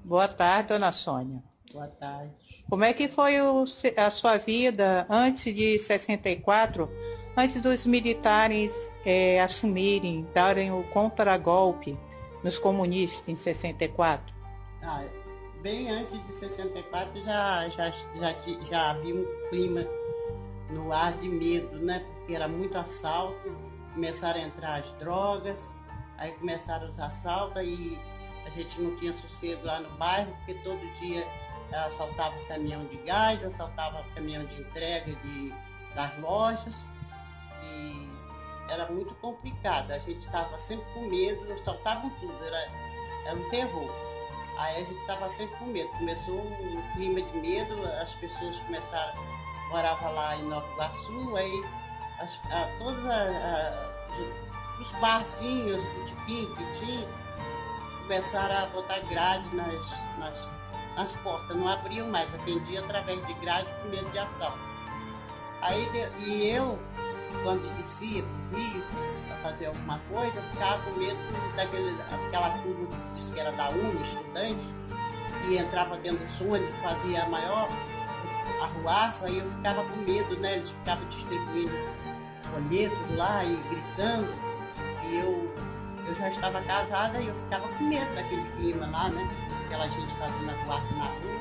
Boa tarde, dona Sônia. Boa tarde. Como é que foi a sua vida antes de 64, antes dos militares assumirem, darem o contragolpe nos comunistas em 64? Bem antes de 64 já havia um clima no ar de medo, né? Porque era muito assalto, começaram a entrar as drogas, aí começaram os assaltos e a gente não tinha sossego lá no bairro, porque todo dia assaltava o caminhão de gás, assaltava o caminhão de entrega das lojas e era muito complicado. A gente estava sempre com medo, assaltavam tudo, era um terror. Aí a gente estava sempre com medo. Começou um clima de medo, as pessoas começaram, morava lá em Nova Iguaçu, aí todos os barzinhos, botequim que tinha, começaram a botar grade nas portas, não abriam mais, atendia através de grade com medo de assalto. E eu, quando descia para o Rio para fazer alguma coisa, eu ficava com medo daquela turma que disse que era da UNE, estudante, e entrava dentro do ônibus, fazia a maior arruaça, aí eu ficava com medo, né? Eles ficavam distribuindo folhetos lá e gritando, e eu já estava casada e eu ficava com medo daquele clima lá, né? Aquela gente fazendo arruaça na rua.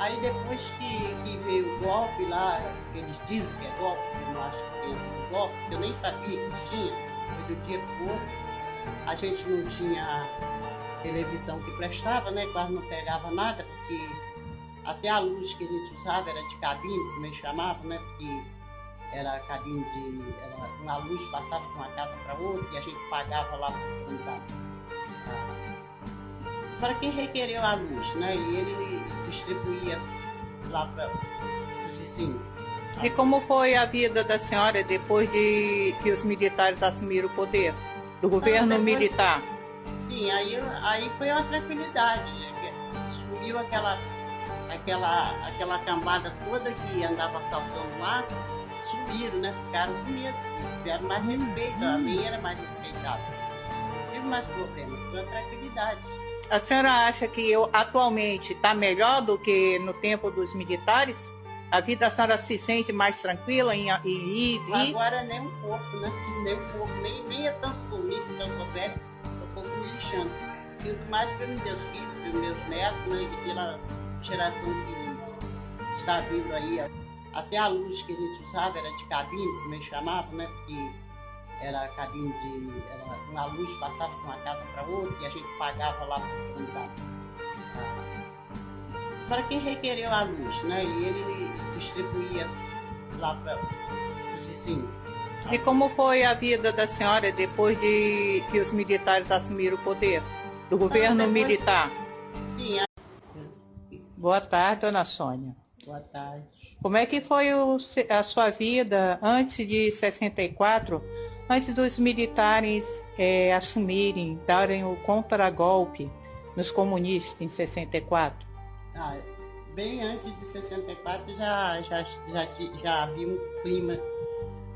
Aí depois que veio o golpe lá, que eles dizem que é golpe, eu não acho que é golpe, porque eu nem sabia que tinha, foi do dia por outro. A gente não tinha televisão que prestava, né? Quase não pegava nada, porque até a luz que a gente usava era de cabine, como eles chamavam, né? Porque era cabine uma luz passava de uma casa para outra e a gente pagava lá para quem requereu a luz, né? E ele distribuía lá para os vizinhos. E como foi a vida da senhora depois de que os militares assumiram o poder, do governo militar? Sim, aí foi uma tranquilidade, né? Sumiu aquela cambada toda que andava assaltando lá, sumiram, né? Ficaram com medo, tiveram mais respeito, a lei era mais respeitada. Não tive mais problemas, foi uma tranquilidade. A senhora acha que atualmente está melhor do que no tempo dos militares? A vida da senhora se sente mais tranquila em ir? Agora nem um pouco, né? Nem um pouco, nem é tanto comigo, tanto velho, eu pouco me lixando. Sinto mais pelos meus filhos, pelos meus netos, né? E pela geração que está vindo aí. Até a luz que a gente usava era de cabine, como eles chamavam, né? Porque era cabine uma luz passava de uma casa para outra e a gente pagava lá para quem requereu a luz, né? E ele distribuía lá para os vizinhos. E como foi a vida da senhora depois de que os militares assumiram o poder, do governo militar? Sim. Boa tarde, dona Sônia. Boa tarde. Como é que foi a sua vida antes de 64, antes dos militares assumirem, darem o contragolpe nos comunistas em 64? Bem antes de 64 já havia um clima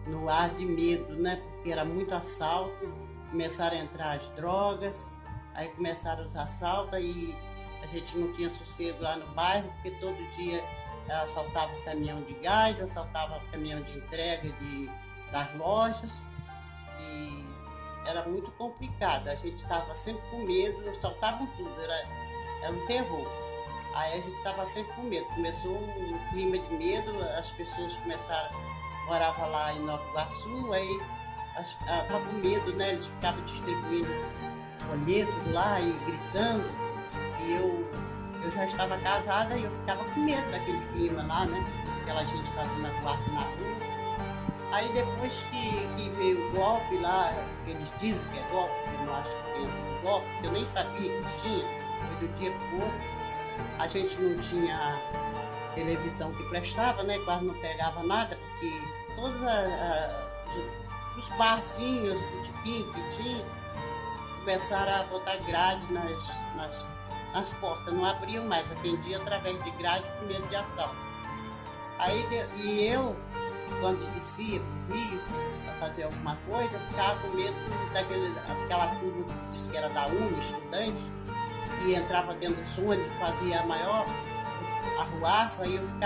no ar de medo, né? Porque era muito assalto, começaram a entrar as drogas, aí começaram os assaltos e a gente não tinha sossego lá no bairro, porque todo dia assaltava o caminhão de gás, assaltava o caminhão de entrega das lojas e era muito complicado. A gente estava sempre com medo, assaltavam tudo, era um terror. Aí a gente estava sempre com medo. Começou um clima de medo, as pessoas morava lá em Nova Iguaçu, aí estavam com medo, né? Eles ficavam distribuindo folhetos lá e gritando. E eu já estava casada e eu ficava com medo daquele clima lá, né? Aquela gente fazendo arruaça na rua. Aí depois que veio o golpe lá, que eles dizem que é golpe, eu não acho que é golpe, porque eu nem sabia que tinha, foi do dia por outro. A gente não tinha televisão que prestava, né? Quase não pegava nada, porque todos os barzinhos, botequim que tinha, começaram a botar grade nas portas, não abriam mais, atendia através de grade com medo de assalto. E eu, quando descia para o Rio para fazer alguma coisa, eu ficava com medo daquela turma que disse que era da UNE, estudante, que entrava dentro dos ônibus, fazia a maior arruaça, aí eu ficava